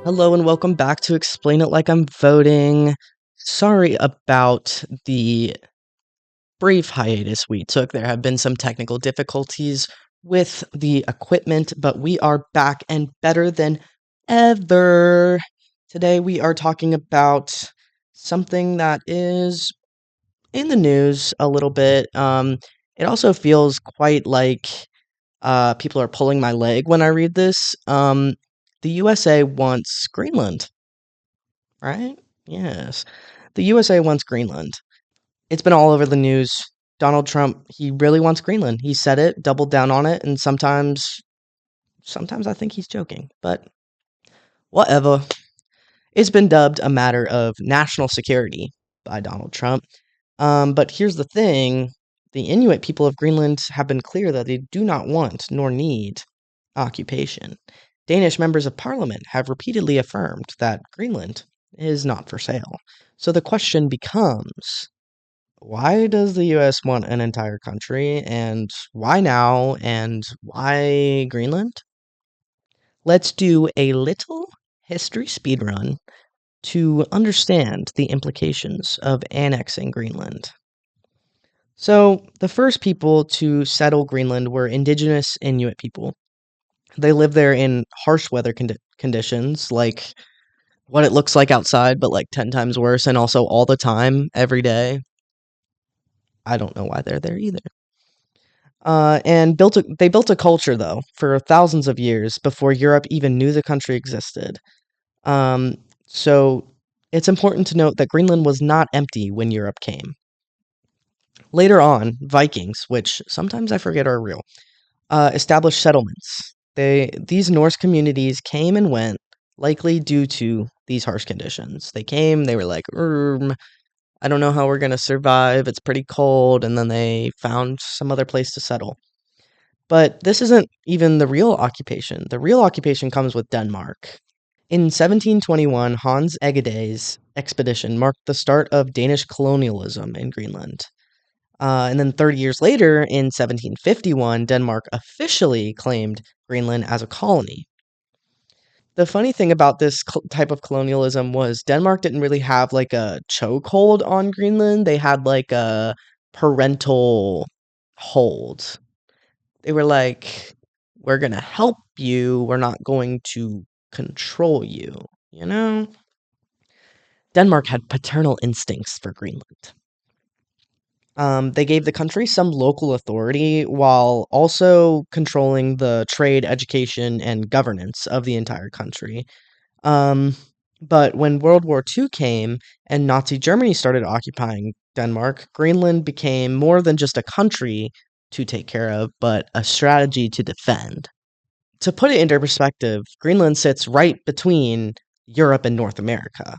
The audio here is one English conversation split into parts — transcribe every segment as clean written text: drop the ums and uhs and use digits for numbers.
Hello and welcome back to Explain It Like I'm Voting. Sorry about the brief hiatus we took. There have been some technical difficulties with the equipment, but we are back and better than ever. Today we are talking about something that is in the news a little bit. It also feels quite like people are pulling my leg when I read this. The USA wants Greenland. Right? Yes. The USA wants Greenland. It's been all over the news. Donald Trump, he really wants Greenland. He said it, doubled down on it, and sometimes I think he's joking, but whatever. It's been dubbed a matter of national security by Donald Trump. But here's the thing, the Inuit people of Greenland have been clear that they do not want nor need occupation. Danish members of parliament have repeatedly affirmed that Greenland is not for sale. So the question becomes, why does the US want an entire country, and why now, and why Greenland? Let's do a little history speedrun to understand the implications of annexing Greenland. So, the first people to settle Greenland were indigenous Inuit people. They live there in harsh weather conditions, like what it looks like outside, but like 10 times worse, and also all the time, every day. I don't know why they're there either. And they built a culture though for thousands of years before Europe even knew the country existed. Um, so it's important to note that Greenland was not empty when Europe came. Later on, Vikings, which sometimes I forget are real, established settlements. These Norse communities came and went, likely due to these harsh conditions. They came, they were like, I don't know how we're gonna survive. It's pretty cold, and then they found some other place to settle. But this isn't even the real occupation. The real occupation comes with Denmark. In 1721, Hans Eged's expedition marked the start of Danish colonialism in Greenland. And then 30 years later, in 1751, Denmark officially claimed Greenland as a colony. The funny thing about this type of colonialism was Denmark didn't really have like a chokehold on Greenland. They had like a parental hold. They were like, we're going to help you. We're not going to control you, you know? Denmark had paternal instincts for Greenland. They gave the country some local authority while also controlling the trade, education, and governance of the entire country. Um, but when World War II came and Nazi Germany started occupying Denmark, Greenland became more than just a country to take care of, but a strategy to defend. To put it into perspective, Greenland sits right between Europe and North America.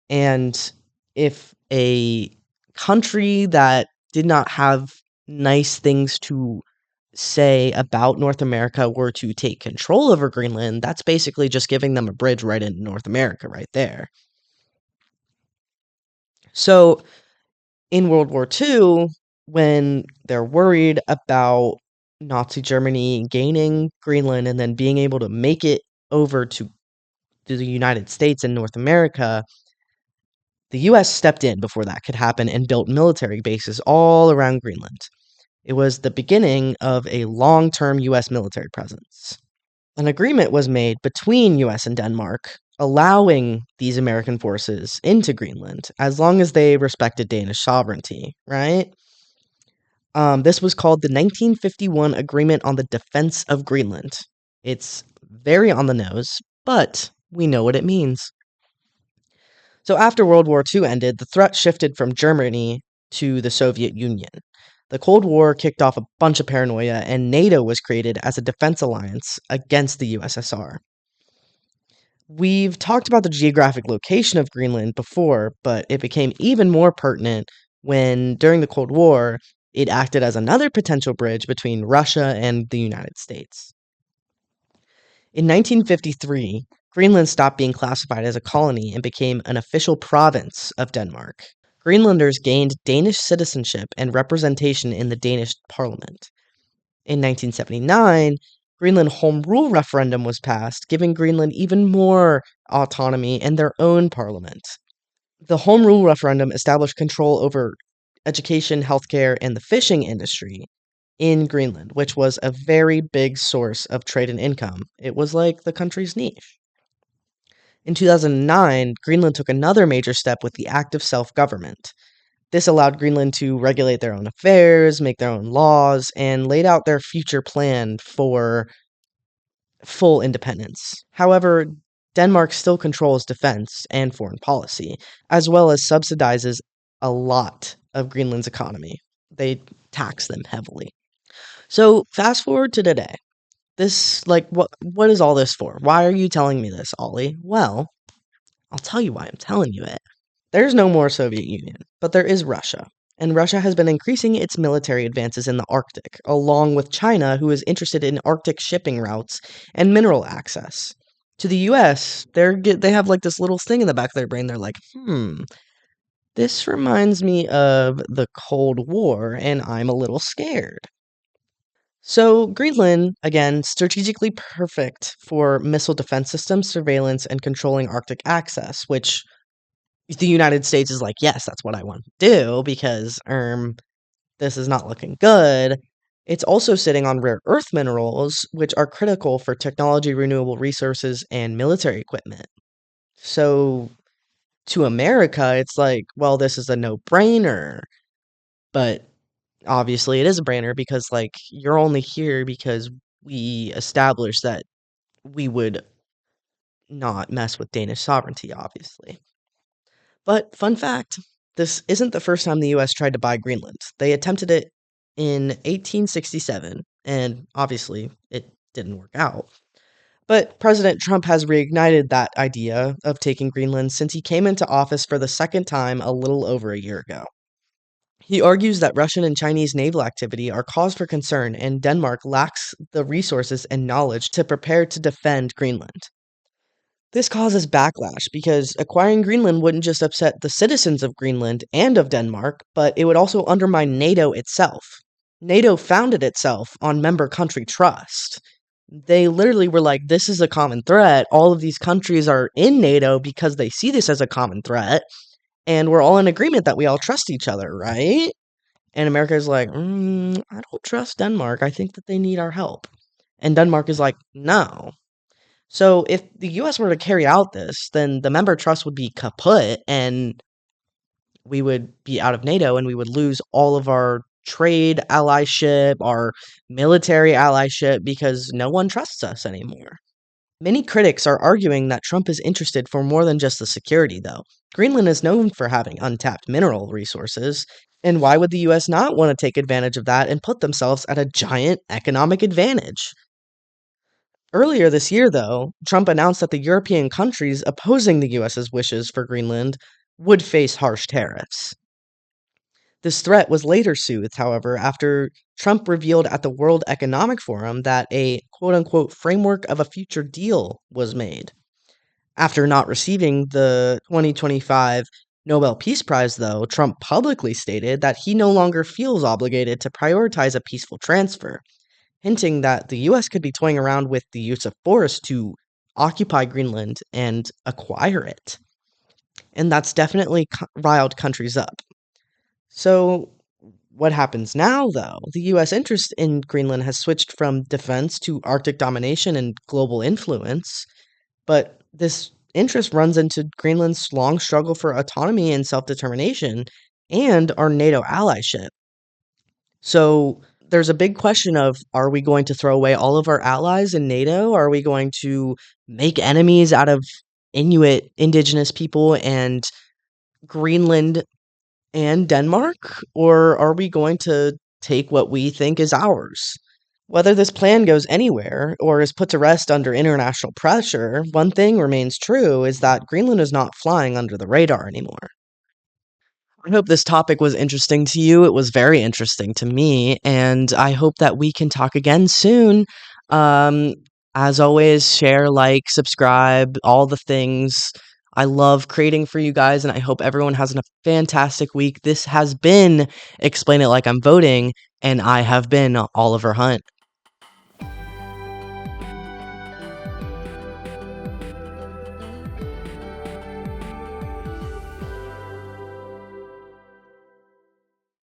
And if a country that did not have nice things to say about North America were to take control over Greenland, that's basically just giving them a bridge right into North America right there. So in World War II, when they're worried about Nazi Germany gaining Greenland and then being able to make it over to the United States and North America, the US stepped in before that could happen and built military bases all around Greenland. It was the beginning of a long term US military presence. An agreement was made between US and Denmark allowing these American forces into Greenland as long as they respected Danish sovereignty, right? This was called the 1951 Agreement on the Defense of Greenland. It's very on the nose, but we know what it means. So after World War II ended, the threat shifted from Germany to the Soviet Union. The Cold War kicked off a bunch of paranoia, and NATO was created as a defense alliance against the USSR. We've talked about the geographic location of Greenland before, but it became even more pertinent when, during the Cold War, it acted as another potential bridge between Russia and the United States. In 1953, Greenland stopped being classified as a colony and became an official province of Denmark. Greenlanders gained Danish citizenship and representation in the Danish parliament. In 1979, Greenland Home Rule referendum was passed, giving Greenland even more autonomy and their own parliament. The Home Rule referendum established control over education, healthcare, and the fishing industry in Greenland, which was a very big source of trade and income. It was like the country's niche. In 2009, Greenland took another major step with the Act of Self Government. This allowed Greenland to regulate their own affairs, make their own laws, and laid out their future plan for full independence. However, Denmark still controls defense and foreign policy, as well as subsidizes a lot of Greenland's economy. They tax them heavily. So, fast forward to today. What is all this for? Why are you telling me this, Ollie? Well, I'll tell you why I'm telling you it. There's no more Soviet Union, but there is Russia. And Russia has been increasing its military advances in the Arctic, along with China, who is interested in Arctic shipping routes and mineral access. To the US, they have like this little thing in the back of their brain. They're like, this reminds me of the Cold War, and I'm a little scared. So, Greenland, again, strategically perfect for missile defense systems, surveillance, and controlling Arctic access, which the United States is like, yes, that's what I want to do because this is not looking good. It's also sitting on rare earth minerals, which are critical for technology, renewable resources, and military equipment. So to America, it's like, well, this is a no-brainer. But obviously it is a brainer because like you're only here because we established that we would not mess with Danish sovereignty, obviously. But, fun fact, this isn't the first time the US tried to buy Greenland. They attempted it in 1867, and obviously it didn't work out. But President Trump has reignited that idea of taking Greenland since he came into office for the second time a little over a year ago. He argues that Russian and Chinese naval activity are cause for concern, and Denmark lacks the resources and knowledge to prepare to defend Greenland. This causes backlash because acquiring Greenland wouldn't just upset the citizens of Greenland and of Denmark, but it would also undermine NATO itself. NATO founded itself on member country trust. They literally were like, this is a common threat. All of these countries are in NATO because they see this as a common threat, and we're all in agreement that we all trust each other, right? And America's like, I don't trust Denmark. I think that they need our help. And Denmark is like, no. So if the US were to carry out this, then the member trust would be kaput and we would be out of NATO and we would lose all of our trade allyship, our military allyship, because no one trusts us anymore. Many critics are arguing that Trump is interested for more than just the security, though. Greenland is known for having untapped mineral resources, and why would the US not want to take advantage of that and put themselves at a giant economic advantage? Earlier this year, though, Trump announced that the European countries opposing the US's wishes for Greenland would face harsh tariffs. This threat was later soothed, however, after Trump revealed at the World Economic Forum that a quote-unquote framework of a future deal was made. After not receiving the 2025 Nobel Peace Prize, though, Trump publicly stated that he no longer feels obligated to prioritize a peaceful transfer, hinting that the US could be toying around with the use of force to occupy Greenland and acquire it. And that's definitely riled countries up. So, what happens now, though? The US interest in Greenland has switched from defense to Arctic domination and global influence, but this interest runs into Greenland's long struggle for autonomy and self determination and our NATO allyship. So, there's a big question of, are we going to throw away all of our allies in NATO? Are we going to make enemies out of Inuit indigenous people and Greenland and Denmark? Or are we going to take what we think is ours? Whether this plan goes anywhere or is put to rest under international pressure, one thing remains true is that Greenland is not flying under the radar anymore. I hope this topic was interesting to you. It was very interesting to me, and I hope that we can talk again soon. Um, as always, share, like, subscribe, all the things. I love creating for you guys, and I hope everyone has a fantastic week. This has been Explain It Like I'm Voting, and I have been Oliver Hunt.